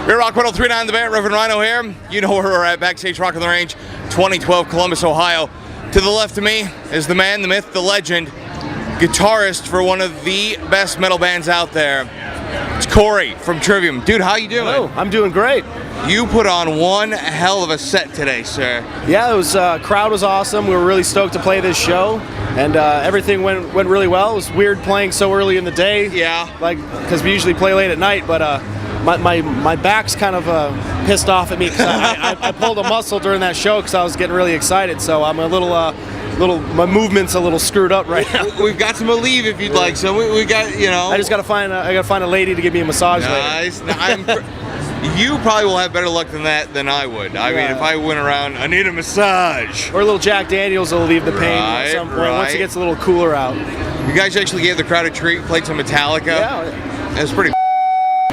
Bear Rock 103.9, the Bear Reverend Ryno here. You know where we're at, Backstage Rock on the Range, 2012 Columbus, Ohio. To the left of me is the man, the myth, the legend, guitarist for one of the best metal bands out there. It's Corey from Trivium. Dude, how you doing? Hello, I'm doing great. You put on one hell of a set today, sir. Yeah, it was crowd was awesome. We were really stoked to play this show, and everything went really well. It was weird playing so early in the day. Yeah. Like, because we usually play late at night, but my back's kind of pissed off at me because I pulled a muscle during that show because I was getting really excited. So I'm a little my movement's a little screwed up right now. We've got some Aleve if you'd like. So we got, you know. I just gotta find a lady to give me a massage nice. later. You probably will have better luck than that than I would. I mean, if I went around, I need a massage. Or a little Jack Daniels will leave the pain at some point once it gets a little cooler out. You guys actually gave the crowd a treat, played some Metallica. Yeah. It was pretty.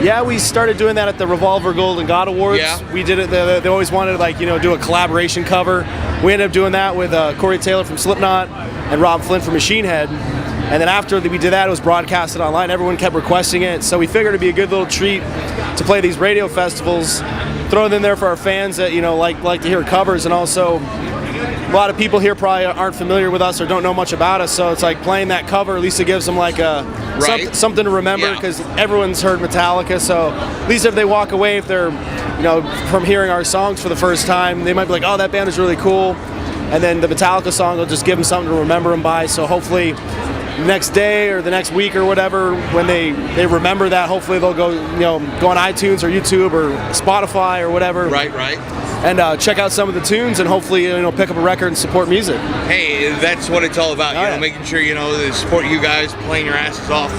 Yeah, we started doing that at the Revolver Golden God Awards. Yeah. We did it. They always wanted to do a collaboration cover. We ended up doing that with Corey Taylor from Slipknot and Rob Flynn from Machine Head. And then after we did that, it was broadcasted online. Everyone kept requesting it, so we figured it'd be a good little treat to play these radio festivals, throw it in there for our fans that like to hear covers, and also a lot of people here probably aren't familiar with us or don't know much about us. So it's like playing that cover. At least it gives them like something to remember because everyone's heard Metallica. So at least if they walk away, if they're from hearing our songs for the first time, they might be like, oh, that band is really cool. And then the Metallica song will just give them something to remember them by. So hopefully next day or the next week or whatever, when they remember that, hopefully they'll go go on iTunes or YouTube or Spotify or whatever. Right. And check out some of the tunes and hopefully pick up a record and support music. Hey, that's what it's all about. Making sure they support you guys, playing your asses off.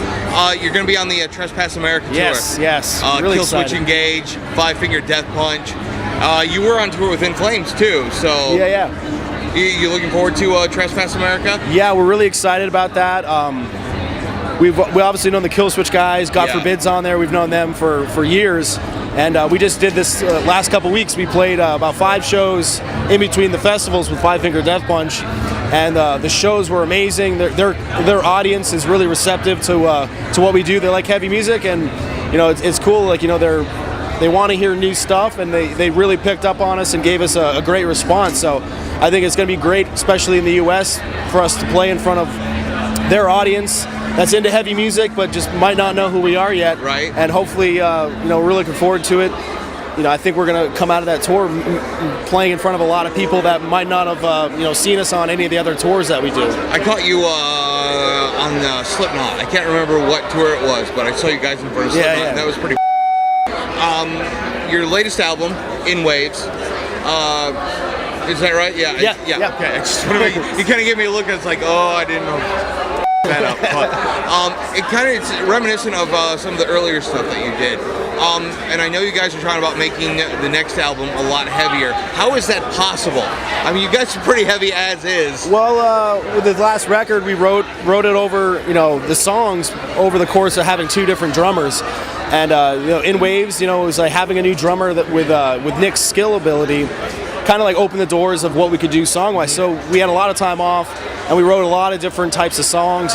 You're going to be on the Trespass America tour. Yes. Really Kill excited. Switch Engage, Five Finger Death Punch. You were on tour with In Flames too, so yeah. You looking forward to Trespass America? Yeah, we're really excited about that. We obviously known the Kill Switch guys. God Forbid's on there. We've known them for years. And we just did this last couple weeks. We played about 5 shows in between the festivals with Five Finger Death Punch. And the shows were amazing. Their audience is really receptive to what we do. They like heavy music, and it's cool. They want to hear new stuff, and they really picked up on us and gave us a great response. So I think it's going to be great, especially in the U.S., for us to play in front of their audience that's into heavy music but just might not know who we are yet. Right. And hopefully, we're looking forward to it. I think we're going to come out of that tour playing in front of a lot of people that might not have seen us on any of the other tours that we do. I caught you on Slipknot. I can't remember what tour it was, but I saw you guys in front of Slipknot. Yeah. That was pretty. Your latest album, In Waves, is that right? Yeah. Okay. I just want to you kind of gave me a look. It's like, oh, I didn't know that up. But it's reminiscent of some of the earlier stuff that you did. And I know you guys are trying about making the next album a lot heavier. How is that possible? I mean, you guys are pretty heavy as is. Well, with the last record, we wrote it over, the songs over the course of having 2 different drummers. And In Waves, it was like having a new drummer that with Nick's skill ability, kind of like opened the doors of what we could do song-wise. So we had a lot of time off, and we wrote a lot of different types of songs,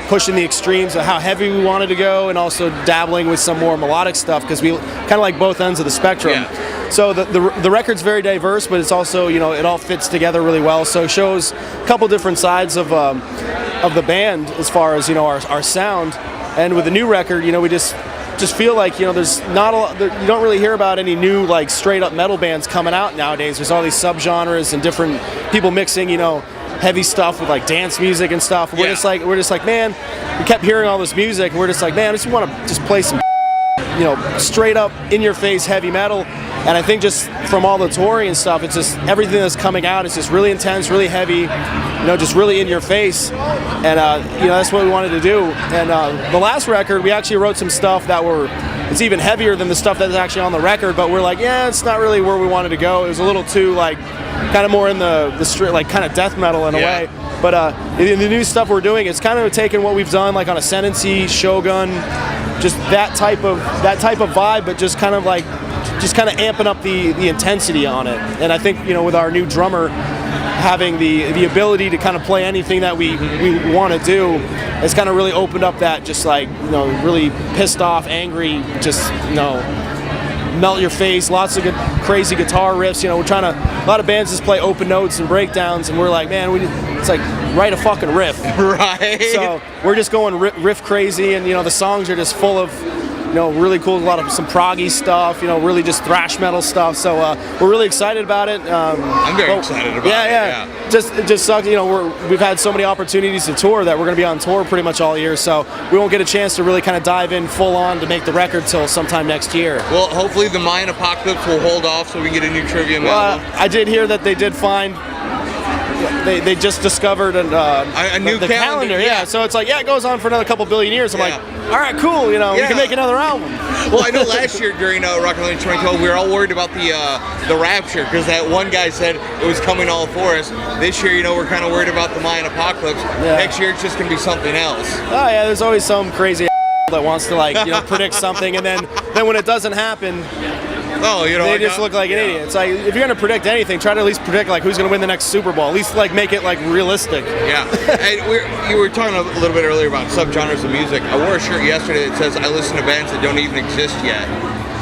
pushing the extremes of how heavy we wanted to go, and also dabbling with some more melodic stuff, because we kind of like both ends of the spectrum. Yeah. So the record's very diverse, but it's also, it all fits together really well. So it shows a couple different sides of the band as far as, our sound. And with the new record, we just feel like there's not a lot, you don't really hear about any new straight up metal bands coming out nowadays. There's all these subgenres and different people mixing heavy stuff with dance music and stuff. We're just like man, we kept hearing all this music, and we're just like, man, I just want to just play some straight up in your face heavy metal. And I think just from all the touring and stuff, it's just everything that's coming out is just really intense, really heavy, just really in your face. And that's what we wanted to do. And the last record, we actually wrote some stuff it's even heavier than the stuff that's actually on the record, but we're like, yeah, it's not really where we wanted to go. It was a little too kind of more in the straight, kind of death metal in a way. But the new stuff we're doing, it's kind of taking what we've done on Ascendancy, Shogun, just that type of vibe, but just kind of amping up the intensity on it. And I think with our new drummer having the ability to kind of play anything that we want to do, it's kind of really opened up that just really pissed off, angry, just melt your face, lots of good, crazy guitar riffs. You know, a lot of bands just play open notes and breakdowns, and we're like, man, it's like, write a fucking riff. Right. So we're just going riff crazy, and, you know, the songs are just full of, you know, really cool, some proggy stuff, you know, really just thrash metal stuff. So we're really excited about it. I'm very excited about it. Yeah. It just sucks, you know, we've had so many opportunities to tour that we're going to be on tour pretty much all year. So we won't get a chance to really kind of dive in full on to make the record till sometime next year. Well, hopefully the Mayan Apocalypse will hold off so we can get a new Trivium album. I did hear that they did find. They just discovered a new calendar. Yeah, so it's like, it goes on for another couple billion years. I'm like, all right, cool, you know, we can make another album. Well, I know last year during Rock and Roll 2012, we were all worried about the Rapture, because that one guy said it was coming all for us. This year, you know, we're kind of worried about the Mayan Apocalypse. Yeah. Next year, it's just going to be something else. Oh, yeah, there's always some crazy that wants to, like, you know, predict something, and then when it doesn't happen, they just look like an idiot. It's like, if you're going to predict anything, try to at least predict like who's going to win the next Super Bowl. At least like make it like realistic. Yeah. And you were talking a little bit earlier about subgenres of music. I wore a shirt yesterday that says I listen to bands that don't even exist yet.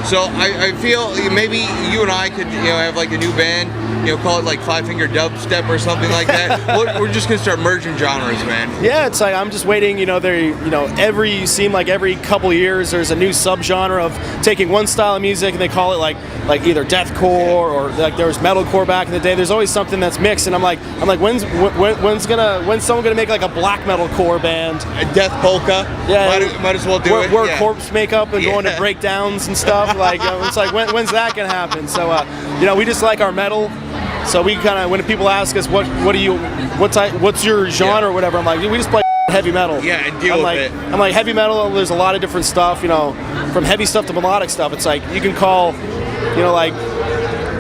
So I feel maybe you and I could, you know, have like a new band, you know, call it like Five Finger Dubstep or something like that. We're just gonna start merging genres, man. Yeah, it's like I'm just waiting. You know, every couple years there's a new subgenre of taking one style of music and they call it like either deathcore or like there was metalcore back in the day. There's always something that's mixed, and I'm like when's someone gonna make like a black metalcore band? A death polka. Yeah, might as well do it. Wear corpse makeup and going to breakdowns and stuff. Like it's like when's that gonna happen? So you know, we just like our metal. So we kind of, when people ask us what's your genre or whatever, I'm like, we just play heavy metal. Yeah, and deal with it. I'm like, heavy metal, there's a lot of different stuff, you know, from heavy stuff to melodic stuff. It's like you can call, you know, like,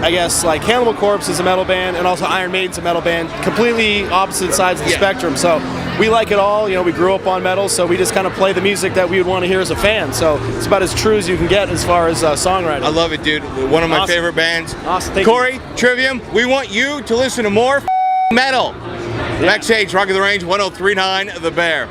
I guess like Cannibal Corpse is a metal band, and also Iron Maiden's a metal band, completely opposite sides of the spectrum. So we like it all. You know, we grew up on metal, so we just kind of play the music that we would want to hear as a fan. So it's about as true as you can get as far as songwriting. I love it, dude. One of my favorite bands. Awesome. Thank Corey, you. Trivium, we want you to listen to more metal. Backstage, Rock of the Range, 1039 The Bear.